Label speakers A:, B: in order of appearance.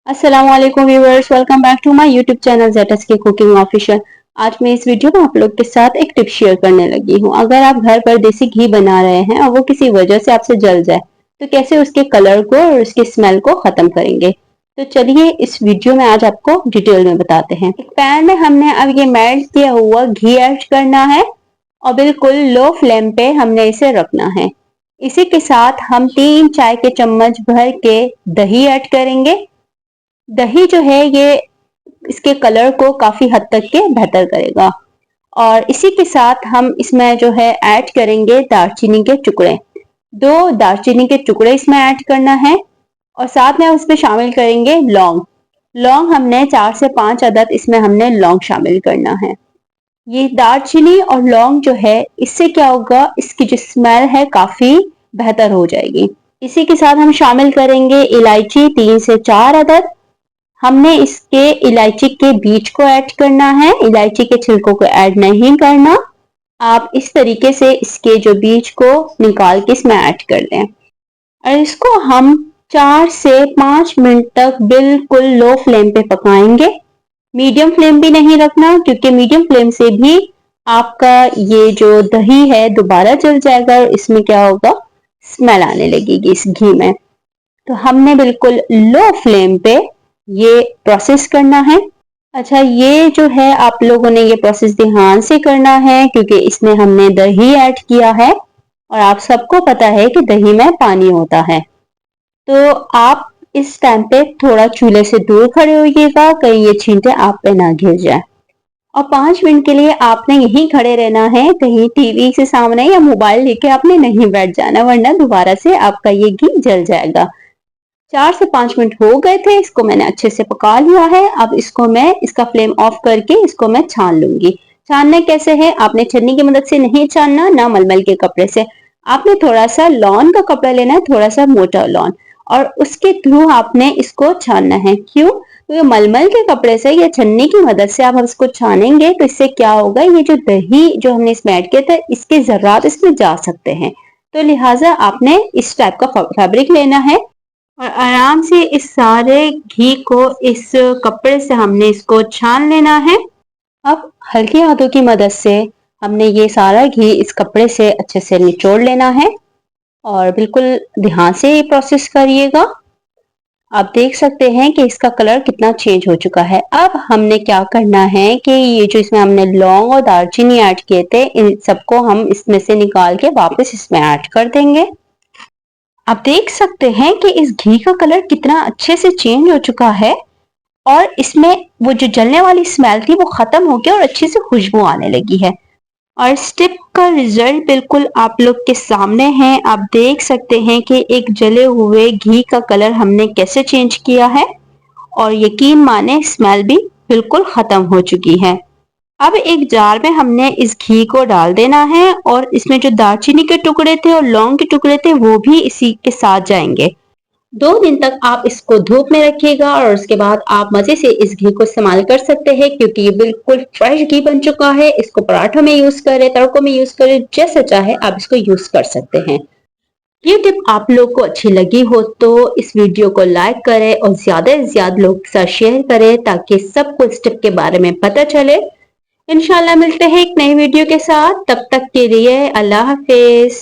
A: अस्सलाम वालेकुम viewers, welcome back to my YouTube channel ZSK cooking official. आज मैं इस वीडियो में आप लोग के साथ एक टिप शेयर करने लगी हूँ। अगर आप घर पर देसी घी बना रहे हैं और वो किसी वजह से आपसे जल जाए तो कैसे उसके कलर को और उसकी स्मेल को खत्म करेंगे। तो चलिए इस वीडियो में आज आपको डिटेल में बताते हैं। एक पैन में हमने अब ये मेल्ट किया हुआ घी ऐड करना है और बिल्कुल लो फ्लेम पे हमने इसे रखना है। इसी के साथ हम 3 चाय के चम्मच भर के दही ऐड करेंगे। दही जो है ये इसके कलर को काफी हद तक के बेहतर करेगा। और इसी के साथ हम इसमें जो है ऐड करेंगे दालचीनी के टुकड़े। 2 दालचीनी के टुकड़े इसमें ऐड करना है और साथ में उसमें शामिल करेंगे लौंग। लौंग हमने 4 से 5 अदद इसमें हमने लौंग शामिल करना है। ये दालचीनी और लौंग जो है इससे क्या होगा, इसकी जो स्मेल है काफी बेहतर हो जाएगी। इसी के साथ हम शामिल करेंगे इलायची 3 से 4 अदद। हमने इसके इलायची के बीज को ऐड करना है, इलायची के छिलकों को ऐड नहीं करना। आप इस तरीके से इसके जो बीज को निकाल के इसमें ऐड कर लें और इसको हम 4 से 5 मिनट तक बिल्कुल लो फ्लेम पे पकाएंगे। मीडियम फ्लेम भी नहीं रखना, क्योंकि मीडियम फ्लेम से भी आपका ये जो दही है दोबारा जल जाएगा और इसमें क्या होगा, स्मेल आने लगेगी इस घी में। तो हमने बिल्कुल लो फ्लेम पे ये प्रोसेस करना है। अच्छा, ये जो है आप लोगों ने ये प्रोसेस ध्यान से करना है, क्योंकि इसमें हमने दही ऐड किया है और आप सबको पता है कि दही में पानी होता है। तो आप इस टाइम पे थोड़ा चूल्हे से दूर खड़े होइएगा, कहीं ये छींटे आप पे ना गिर जाए। और 5 मिनट के लिए आपने यहीं खड़े रहना है, कहीं टीवी से सामने या मोबाइल लेके आपने नहीं बैठ जाना, वरना दोबारा से आपका ये घी जल जाएगा। 4 से 5 मिनट हो गए थे, इसको मैंने अच्छे से पका लिया है। अब इसको मैं इसका फ्लेम ऑफ करके इसको मैं छान लूंगी। छानने कैसे है, आपने छन्नी की मदद से नहीं छानना, ना मलमल के कपड़े से। आपने थोड़ा सा लॉन का कपड़ा लेना है, थोड़ा सा मोटा लॉन, और उसके थ्रू आपने इसको छानना है। क्यों? तो मलमल के कपड़े से या छन्नी की मदद से आप इसको छानेंगे तो इससे क्या होगा, ये जो दही जो हमने इसमें ऐड किया था इसके जर्रात इसमें जा सकते हैं। तो लिहाजा आपने इस टाइप का फैब्रिक लेना है और आराम से इस सारे घी को इस कपड़े से हमने इसको छान लेना है। अब हल्के हाथों की मदद से हमने ये सारा घी इस कपड़े से अच्छे से निचोड़ लेना है और बिल्कुल ध्यान से ये प्रोसेस करिएगा। आप देख सकते हैं कि इसका कलर कितना चेंज हो चुका है। अब हमने क्या करना है कि ये जो इसमें हमने लौंग और दालचीनी ऐड किए थे, इन सबको हम इसमें से निकाल के वापस इसमें ऐड कर देंगे। आप देख सकते हैं कि इस घी का कलर कितना अच्छे से चेंज हो चुका है और इसमें वो जो जलने वाली स्मेल थी वो खत्म हो गया और अच्छी से खुशबू आने लगी है। और इस टिप का रिजल्ट बिल्कुल आप लोग के सामने है। आप देख सकते हैं कि एक जले हुए घी का कलर हमने कैसे चेंज किया है और यकीन माने स्मेल भी बिल्कुल खत्म हो चुकी है। अब एक जार में हमने इस घी को डाल देना है और इसमें जो दालचीनी के टुकड़े थे और लौंग के टुकड़े थे वो भी इसी के साथ जाएंगे। 2 दिन तक आप इसको धूप में रखिएगा और उसके बाद आप मजे से इस घी को इस्तेमाल कर सकते हैं, क्योंकि ये बिल्कुल फ्रेश घी बन चुका है। इसको पराठों में यूज करें, तड़कों में यूज करें, जैसे चाहे आप इसको यूज कर सकते हैं। ये टिप आप लोग को अच्छी लगी हो तो इस वीडियो को लाइक करें और ज्यादा से ज्यादा लोग के साथ शेयर करें, ताकि सबको इस टिप के बारे में पता चले। इंशाल्लाह मिलते हैं एक नई वीडियो के साथ, तब तक के लिए अल्लाह हाफिज।